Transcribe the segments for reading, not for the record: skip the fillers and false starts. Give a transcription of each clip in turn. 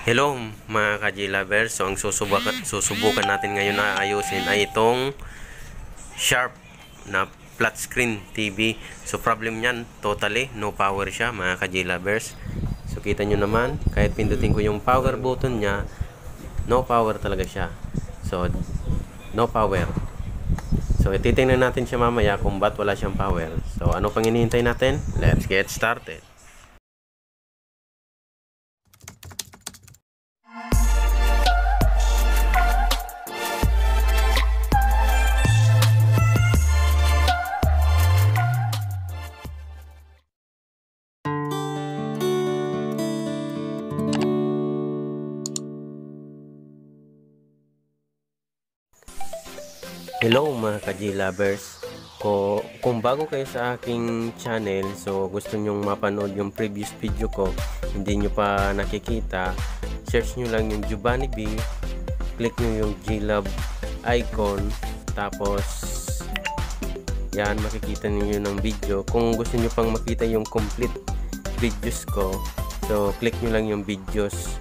Hello mga ka-J lovers. So ang susubukan natin ngayon na ayusin ay itong Sharp na flat screen TV. So problem niyan, totally no power siya mga ka-J lovers. So kita nyo naman, kahit pindutin ko yung power button niya, no power talaga siya. So no power. So ititingnan natin siya mamaya kung ba't wala siyang power. So ano pang hinihintay natin? Let's get started. Hello mga ka-J lovers. Kung bago kayo sa aking channel, so gusto nyong mapanood yung previous video ko, hindi nyo pa nakikita, search nyo lang yung Giovanni B, click nyo yung G-Love icon, tapos yan, makikita niyo ng video. Kung gusto nyo pang makita yung complete videos ko, so click nyo lang yung videos.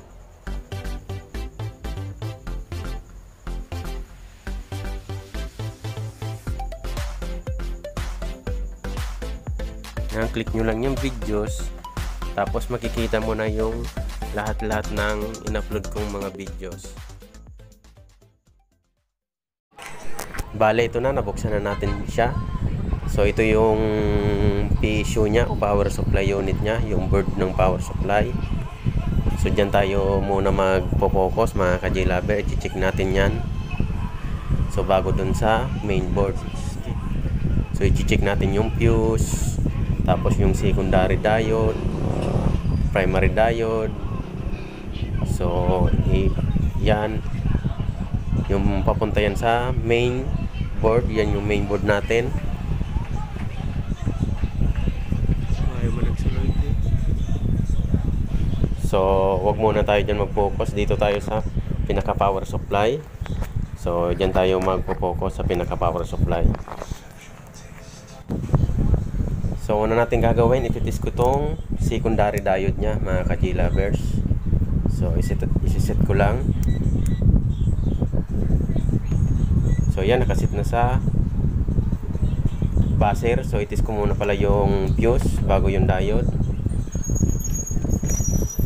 Yan, click nyo lang yung videos, tapos makikita mo na yung lahat-lahat ng in-upload kong mga videos. Bale, ito na, nabuksan na natin siya. So ito yung PSU nya o power supply unit nya, yung board ng power supply. So dyan tayo muna magpo-focus mga ka-J lover. I-check natin yan. So bago dun sa main board, so i-check natin yung fuse, tapos yung secondary diode, primary diode. So yan yung papunta yan sa main board. Yan yung main board natin. So wag muna tayo dyan mag-focus, dito tayo sa pinaka power supply. So dyan tayo magpo-focus sa pinaka power supply. So una natin gagawin, ititis ko tong secondary diode nya mga ka-J lovers. So isiset ko lang. So yan, nakasit na sa buzzer. So itis ko muna pala yung fuse bago yung diode.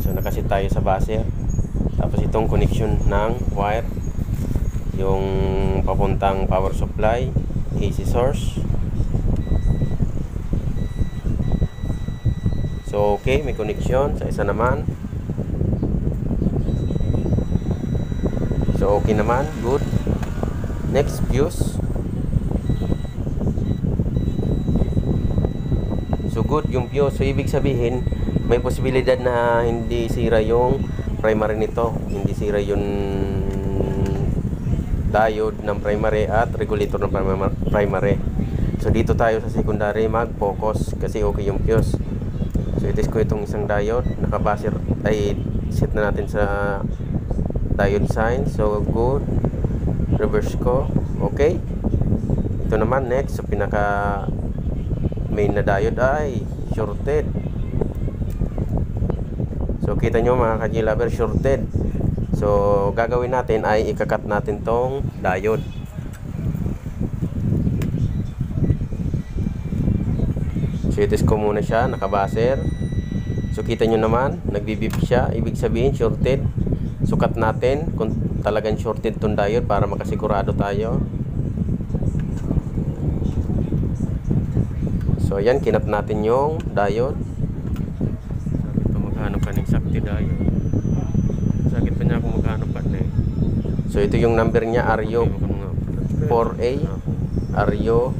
So nakasit tayo sa buzzer. Tapos itong connection ng wire, yung papuntang power supply, AC source. So okay, may connection sa isa naman. So okay naman, good. Next, fuse. So good yung fuse. So ibig sabihin, may posibilidad na hindi sira yung primary nito, hindi sira yung diode ng primary at regulator ng primary. So dito tayo sa secondary mag-focus kasi okay yung fuse. So itis ko itong isang diode, naka-buzzer, ay set na natin sa diode sign. So good. Reverse ko. Okay. Ito naman next, so pinaka main na diode ay shorted. So kita nyo mga ka-J lover, shorted. So gagawin natin ay ikakat natin tong diode. So itis ko muna siya, naka-buzzer. So kita nyo naman, nagbibip siya, ibig sabihin shorted. Sukat natin kung talagang shorted tong diode para makasigurado tayo. So yan, kinat natin yung diode. Sakit pa maghanap ka ng sakti diode. Sakit pa niya kung maghanap ka na eh. So ito yung number niya, RU 4A, RU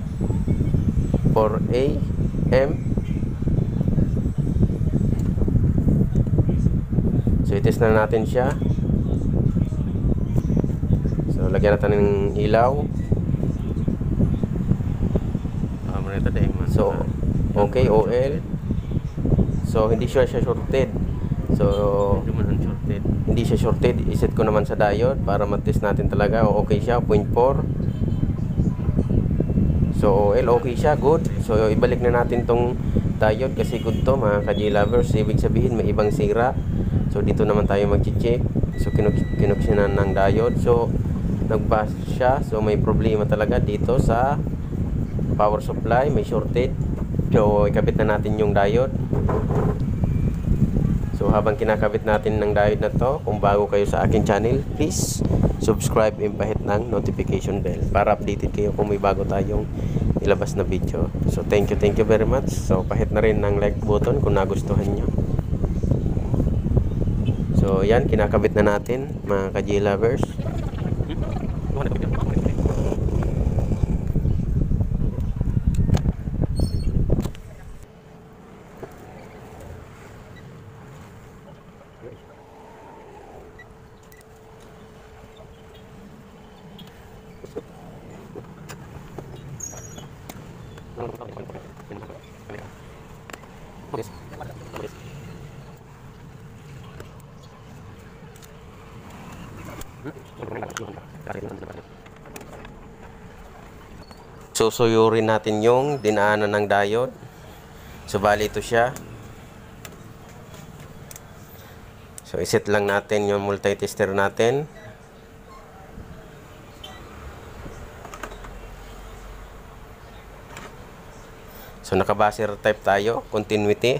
4A M. So itis na natin siya. So lagyan natin ng ilaw. So okay, OL. So hindi siya shorted. So hindi siya shorted. Iset ko naman sa diode para matest natin talaga okay siya, 0.4. So OL okay siya, good. So ibalik na natin tong diode kasi good to mga ka-J lovers. Ibig sabihin may ibang sira. So dito naman tayo mag-check. So kinuksyonan ng diode. So nag-bust siya. So may problema talaga dito sa power supply, may shorted. So ikabit na natin yung diode. So habang kinakabit natin ng diode na to, kung bago kayo sa akin channel, please subscribe and pahit ng notification bell para updated kayo kung may bago tayong ilabas na video. So thank you very much. So pahit na rin ng like button kung nagustuhan nyo. So yan, kinakabit na natin mga ka-J lovers. Susuyurin natin yung dinaanan ng diode. So bali ito siya. So iset lang natin yung multi-tester natin. So naka-buzzer type tayo, continuity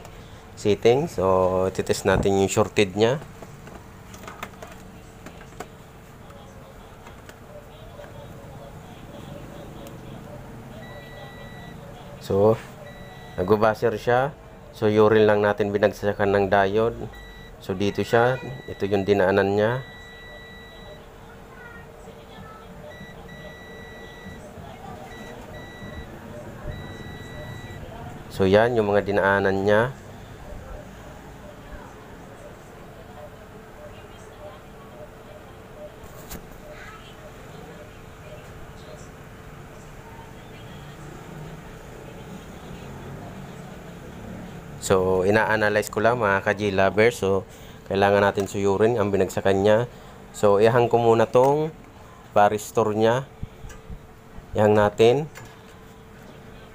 setting. So titest natin yung shorted nya. So nag-buzzer siya. So yurin lang natin binagsakan ng diode. So dito siya, ito yung dinaanan nya. So yan yung mga dinaanan nya. So ina-analyze ko lang mga ka-J lovers. So kailangan natin suyurin ang binagsakan nya. So ihang ko muna tong varistor nya. Ihang natin.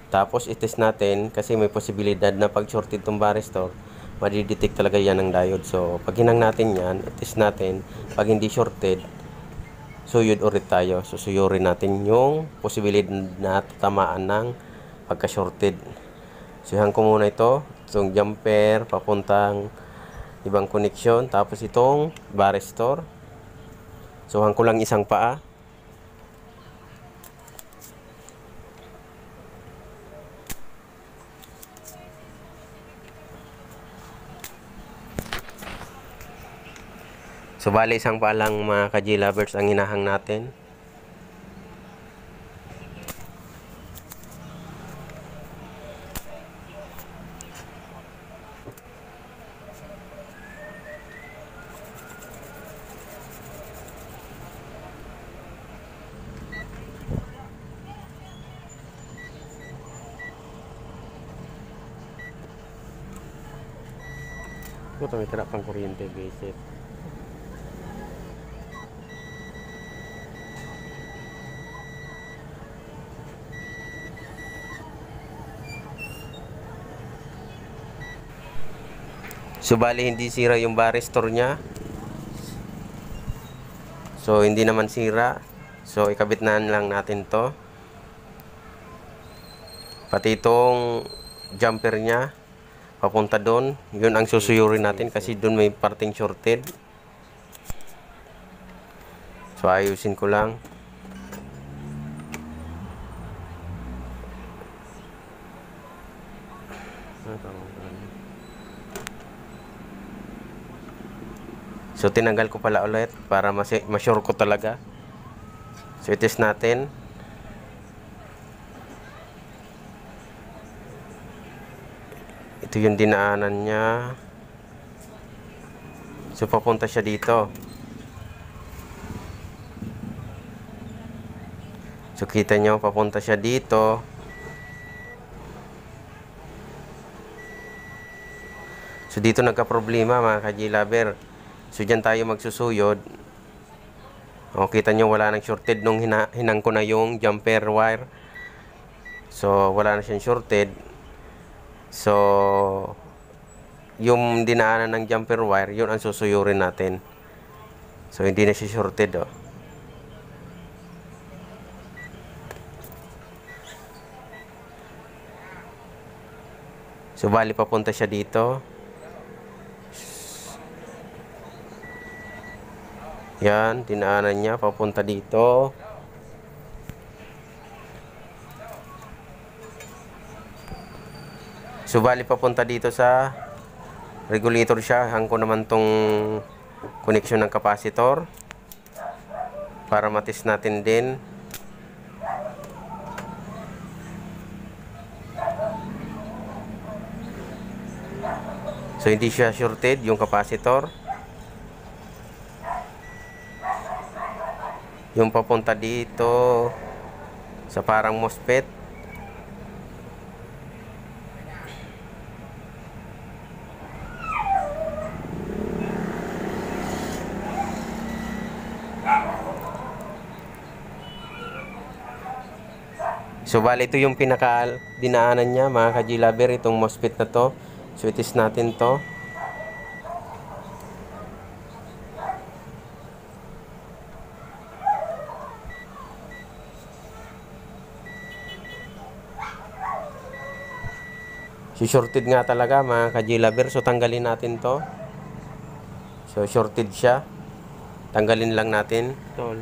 Tapos itest natin kasi may posibilidad na pag shorted tong varistor, madidetect talaga yan ng diode. So pag hinang natin yan, itest natin. Pag hindi shorted, suyod ulit tayo. So suyurin natin yung posibilidad na tatamaan ng pagka shorted. So ihang ko muna ito, itong jumper papuntang ibang connection, tapos itong varistor. So hang ko lang isang paa. So bali isang pa lang mga ka-J lovers ang hinahang natin. Ito may tira pang kuryente basic. So bali hindi sira yung varistor nya. So hindi naman sira. So ikabit na lang natin to. Pati itong jumper nya papunta doon. Yun ang susuyurin natin kasi doon may parting shorted. So ayusin ko lang. So tinanggal ko pala ulit para ma-sure ko talaga. So i-test natin. Ito yung dinaanan niya. So papunta siya dito. So kita nyo papunta siya dito. So dito nagka-problema mga ka-J lover. So dyan tayo magsusuyod. O kita nyo wala nang shorted nung hinang ko na yung jumper wire. So wala na siyang shorted. So yung dinaanan ng jumper wire, yun ang susuyurin natin. So hindi na siya shorted, oh. So bali papunta siya dito. Yan, dinaanan niya papunta dito. So bali papunta dito sa regulator siya. Hangko naman tong connection ng capacitor para matis natin din. So hindi siya shorted yung capacitor. Yung papunta dito sa parang MOSFET. So bali ito yung pinaka dinaanan niya, mga ka-G-Lover, itong MOSFET na to. So itis natin to. So shorted nga talaga, mga ka-G-Lover. So tanggalin natin to. So shorted siya. Tanggalin lang natin. Tol.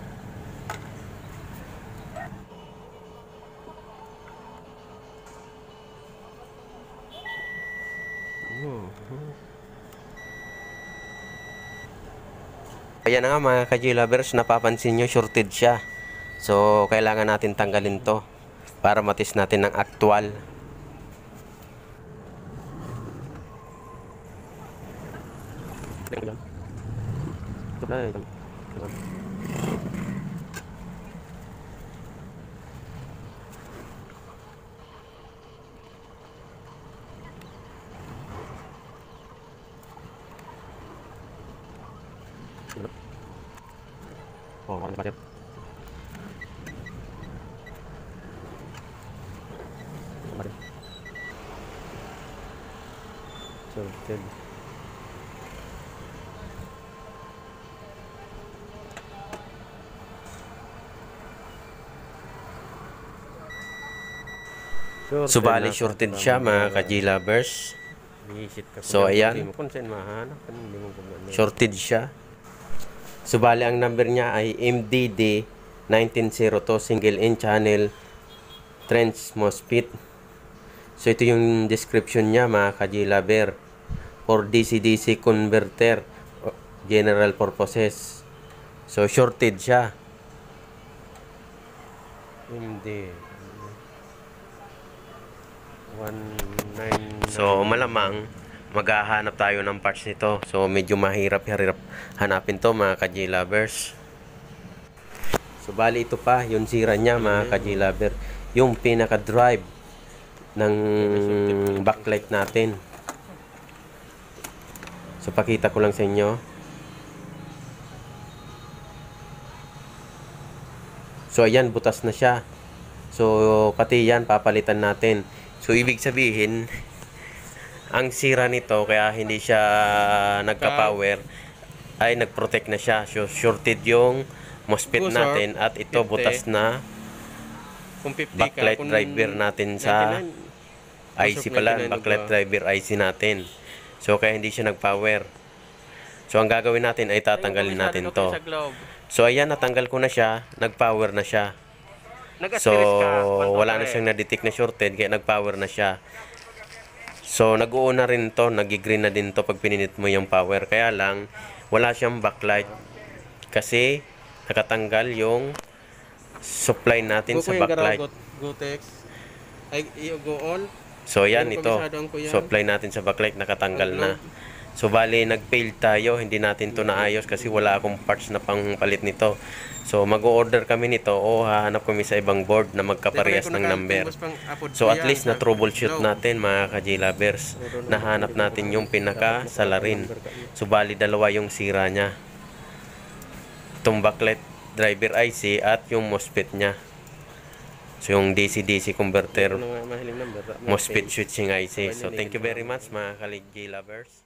Ayan na nga, mga ka-G-Lovers, napapansin nyo, shorted siya. So kailangan natin tanggalin to para matis natin ng actual. Oh, ano ba yan? Sorted. Subali shorted siya, mga ka-G-Lovers. So ayan, shorted siya. Subali ang number niya ay MDD 1902 single in channel trench MOSFET. So ito yung description niya, mga ka-G-Lover, for DC-DC converter general purposes. So shorted siya. MD 19. So malamang maghahanap tayo ng parts nito. So medyo mahirap hanapin to, mga ka-G-Lovers. So bali ito pa yung sira niya, mga ka-G-Lover, yung pinaka drive ng backlight natin. So pakita ko lang sa inyo. So ayan, butas na siya. So pati yan papalitan natin. So ibig sabihin, ang sira nito kaya hindi siya nagka-power ay nag-protect na siya. So shorted yung MOSFET natin at ito butas na backlight driver natin sa IC pala, backlight driver IC natin. So kaya hindi siya nag-power. So ang gagawin natin ay tatanggalin natin to. So ayan, natanggal ko na siya, nag-power na siya. So wala na siyang na-detect na shorted kaya nag-power na siya. So nag-uuna rin to, nag-green na din to pag pininit mo yung power. Kaya lang wala siyang backlight kasi nakatanggal yung supply natin sa backlight. So yan, ito supply natin sa backlight nakatanggal na. So bali nag-fail tayo, hindi natin to naayos kasi wala akong parts na pangpalit nito. So mag-o-order kami nito o hahanap kami sa ibang board na magkaparehas ng number. So at least na troubleshoot natin, mga ka-G-Lovers. Nahanap natin yung pinaka salarin. So bali dalawa yung sira niya. Itong backlight driver IC at yung MOSFET niya. So yung DC-DC converter MOSFET switching IC. So thank you very much, mga ka-G-Lovers.